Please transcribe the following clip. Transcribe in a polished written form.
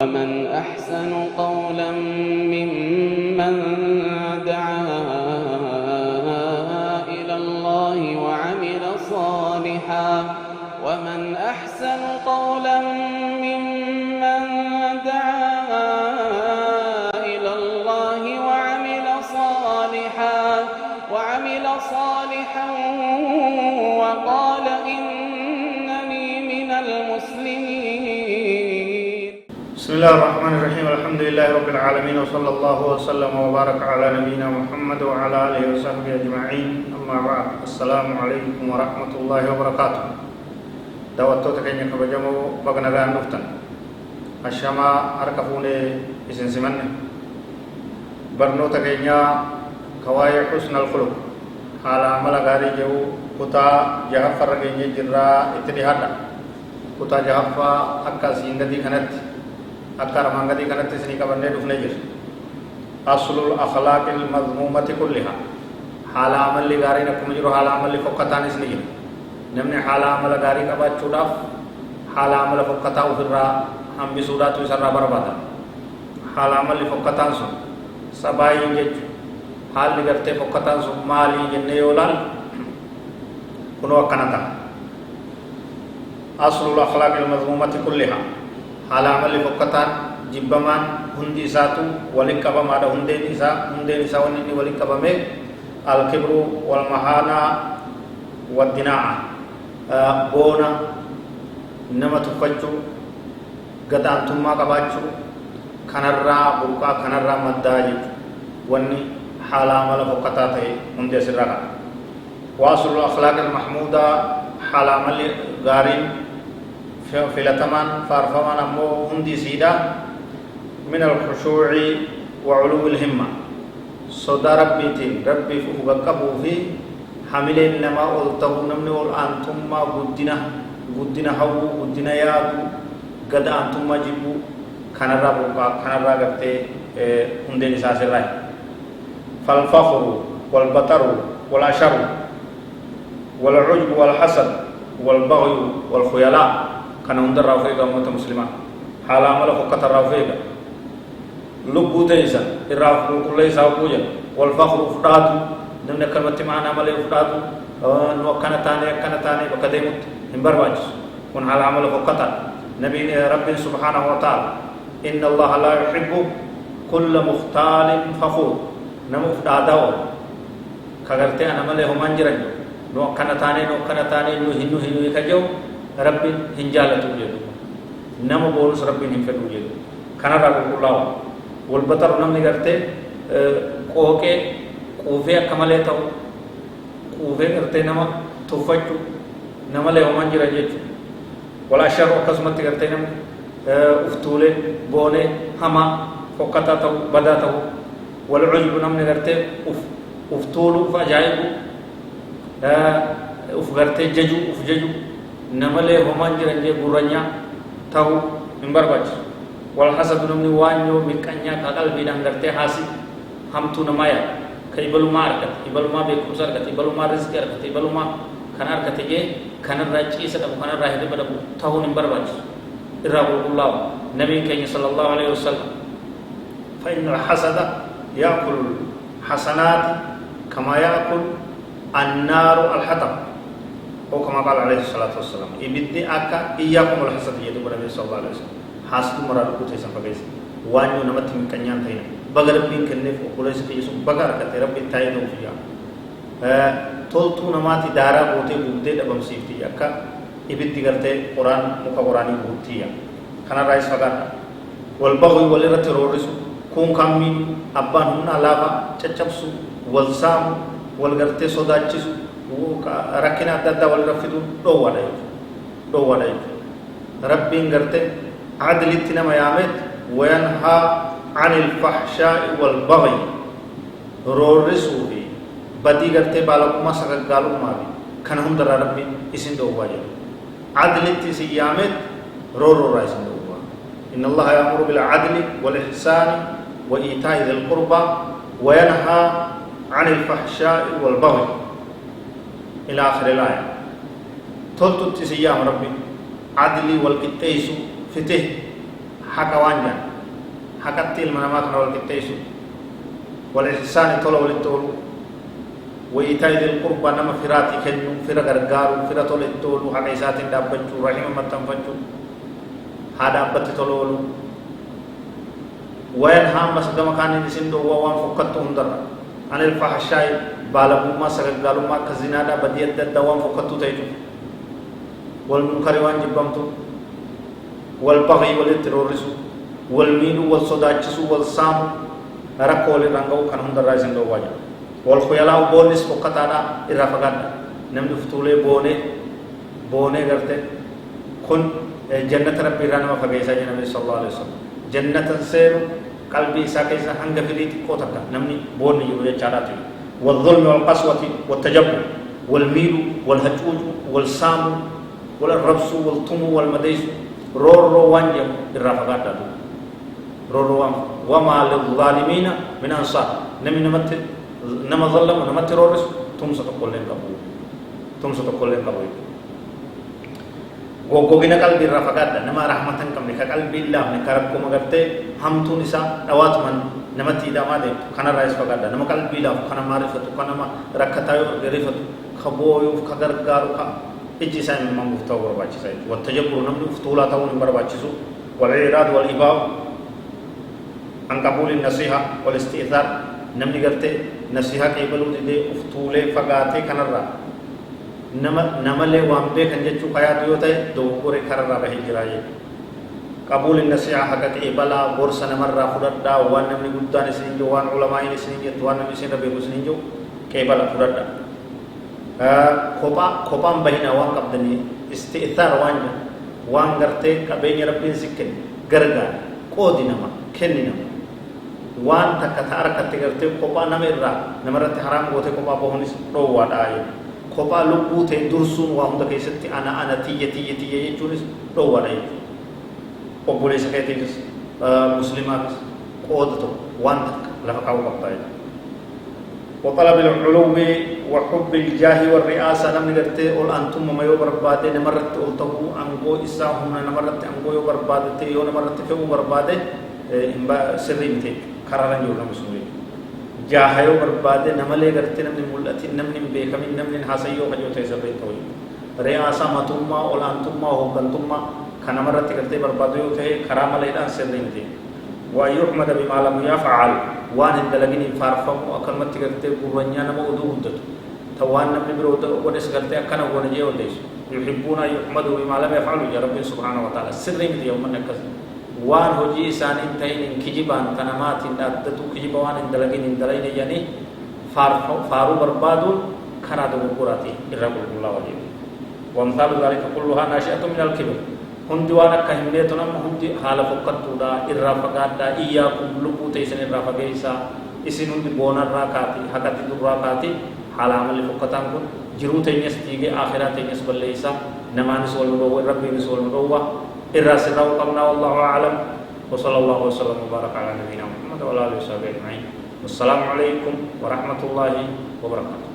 ومن أحسن قولا ممن دعا إلى الله وعمل صالحا ومن أحسن قولا ممن دعا إلى الله وعمل صالحا وقال إنني من المسلمين. بسم الله الرحمن الرحيم. الحمد لله رب العالمين وصلى الله وسلم وبارك على نبينا محمد وعلى آله وصحبه أجمعين. أما بعد، السلام عليكم ورحمة الله وبركاته. دعوتو تكيني كبجمو بغنغان نفتن الشما أركفوني إسن سمن برنو تكيني كواي حسن الخلق حالا عمل غاري جو كتا جهفر رجيني جرى اتدهادا كتا جهفا أكا سينددي كانت أكثر من قدي كانت تسني كبرنا دفنجر أصل الأخلاق المذمومة كلها حال عمل لغاري نكمل جرو حال عمل لفقتان سنجر نمني حال عمل غاري كبار چوداف حال عمل فقتاو فرا هم بسودات وسرا بربادا حال عمل لفقتان سن سباي جج حال لغرتے فقتان سن مالي جنة يولال كنو كنتا أصل الأخلاق المذمومة كلها حال عمل فقطان جبمان هندي ساتو ولكبا مادا هندي نساء ونني ولكبا مي الكبر والمهانة والدناء بونا نما تفجو قد أنتم ما قباتشو كنرى بوكا كنرى مداجي وني حال عمل فقطاته هندي سرقا واصل الأخلاق المحمودة حال عمل غارين فلتمان فارفمان أمو هندي سيدا من الخشوع وعلو الهمة صدى ربي فوقكبو في حملين لما أولته نمني أنتم ما قدنا هو قدنا يابو قد أنتم ما جيبو كنرى بوكا كنرى قبتي هندي نساس الرأي فالفخر والبطر والعشر والعجب والحسد والبغي والخيلاء كان هندر رافيقا أمة مسلمة حال عمل فقط رافيقا لبو تيسا الرافق كل يساوكوجا والفخر افراد نمنا كلمة معنا عمل افراد نو كان تاني بكديمت همبر باجس كون حال عمل فقط نبي رب سبحانه وتعالى إن الله لا يحب كل مختال فخور نمو افراداو كغرتي أنا عمل همانجرن نو كان تاني نو هنو يكجو ربي هنجالة وجدو نما بولس ربي هنفر وجدو كنا رب الله والبطر نمني کرتے کوکے کوفے کملے تاو کوفے کرتے نما تفجو نملے ومنجر جيجو ولا شر وقسمت کرتے نم افتولے بولے ہما فقطا تاو بدا تاو والعجب نمني کرتے افتولو فجائبو اف کرتے ججو نملے ومنجر جي برانيا تاو منبر باج والحسد نمني وانيو مكانيا كقلبي دانغرتي حاسد همتو نمايا كيبلو ما اركت يبلو ما بيكوسر كت يبلو ما رزق اركت يبلو ما كنار كتجي كنار راجي سدب كنار راهد بدب تاو منبر باج الرب الله نبي كي صلى الله عليه وسلم فإن الحسد يأكل الحسنات كما يأكل النار الحطب أو كما قال عليه الصلاة والسلام إبدي أكا إياكم الحسد يدو النبي صلى الله عليه وسلم حاسد مراد كوتي سامبايس وانيو نمت من كنيان تاينا بغر بين كنف وقوليس كيسو بغر كتي ربي تايدو فيها تولتو نماتي دارا بوتي بوتي دبم سيفتي أكا إبدي غرتي قرآن مكا قرآني بوتيا كنا رايس فقط والبغي ولرت رورسو كون كامين أبان هنا لابا تشابسو والسام والغرتي صداتشسو ركنا دادا والرفيدو دو ودا ربي غرتي عدل تنما يامت وينهى عن الفحشاء والبغي رورسو في بدي غرتي بالكما سغالو ما بي كان هم در ربي اسين دو واجب عدل تسي يامت رورو رايسن دو ان الله يأمر بالعدل والإحسان وإيتاء ذي القربى وينهى عن الفحشاء والبغي إلى آخر الآية تلتو تسيام ربي عدلي والقتيس فته حكا وانجا حكا تيل من ما كان والكتيسو والإحسان طول وللتول وإيتاء ذي القربى نما فراتي كنو فرا غرغارو فرا طول التول حكا إسات دابنجو رحمة متنفنجو هذا أبت طولولو وينهى مسجد مكان نسندو ووان فكتو هندر عن الفحشاء بالغوما سغغالوما كزنا بديت دوام فكتو تيجو والمنكر وان جبمتو والبغي والتروريسو والميل والصداچسو والسام ركول رنگو كان هندر رايسندو واجا والخيلاو بونس فكتادا إرافقاد نمدو فتولي بوني غرتي كن جنة ربي رانا فغيسا جنبي صلى الله عليه وسلم جنة سير قلبي ساكيسا هنگ فريت قوتك نمني بوني يوجد چاراتي والظلم والقسوة والتجبر والميل والهجوج والسام والربس والطم والمديس رورو وانجم الرافقات رورو وما للظالمين من أنصار نما ظلم ونما ترورس تمسك كلين قبول gogogina qalbi irraa fagaadha nama rahmatan qabne ka qalbi laafne ka rakkoo magartee hamtuun isaa dhawaatuman namatti hidhamaa deemtu kanarraa is fagaadha nama qalbii laafu kana maarifatu ka nama rakkataa yoo garifatu ka booyuuf ka gargaaru ka ijji isaa imimmaan guutuu barbaachisaa jechuudha wattajabburu namni uftuulaa ta'uun hin barbaachisu wal'iraad wal'ibaa'u an qabuuli nasiha wal isti'thaar namni gartee nasiha qeebaluu didee uftuulee fagaatee kanarraa نملي وامبي كان جتشو قياد يوتاي دوغوري كررا به جراي قبول النصيحة حقك إبلا بورس نمرة فردا وان نمني قدان سنجو وان علماء سنجو وان نمني سنجو بيبو سنجو كيبلا فردا خوبان بهنا وان قبدني استئثار وان غرتي كبيني ربين سكن غرغا قودي نما كني نما وان تكتار كتغرتي خوبان نمرة نمرة حرام غوتي خوبا بهونيس رو وادا kophaa lubbuu ta'e dursuun waa hunda keessatti ana tiyya jechuunis dhoowwaadha jechuudha obboleessa keetiifis muslimaafis qooda tokko waan takka lafa kaa'uu qabdaa jechuudha وطلب العلو وحب الجاه والرئاسة نمني قرتي أول أنتم ما يو بربادة نمرت أولته أنغو إساهم نمرت أنغو يو بربادة يو نمرت فيو بربادة إمبا سريمتي قرارا يو نمسوي جاهيو بربادة نملي غرتي نمني مولتي نمني بيكمي نمني حاسيو خجو تيسبري توي رئاسة متوما أولانتوما هوغنتوما خنمرت غرتي بربادة يو تهي خرام ليدان سرينتي ويحمد بما لم يفعل وان دلغني فارفم وكلمت غرتي قرنيا نمو ودو ودت توان نمني برو ودس غرتي اكنا ونجي وديس يحبون يحمد بما لم يفعل يا رب سبحانه وتعالى سرينتي يوم نكز وان هجي سانين تاين كجبان تنمات دادتو كجبوان دلغين دلين يعني فارو بربادون خنا دو قراتي رب الله وجه وامثال ذلك كلها ناشئه من الكبر هندي وانا كهمنيتنا هندي حال فقطودا الرافقادا اياكم لبو تيسن الرافقيسا اسن هندي بونر راكاتي حقتي دراكاتي حال عمل فقطان كن جروتينس تيجي اخراتينس بليسا نمانس ولو ربي ولو الراسل قمنا والله أعلم وصلى الله وسلم وبارك على نبينا محمد وعلى آله وصحبه أجمعين والسلام عليكم ورحمة الله وبركاته.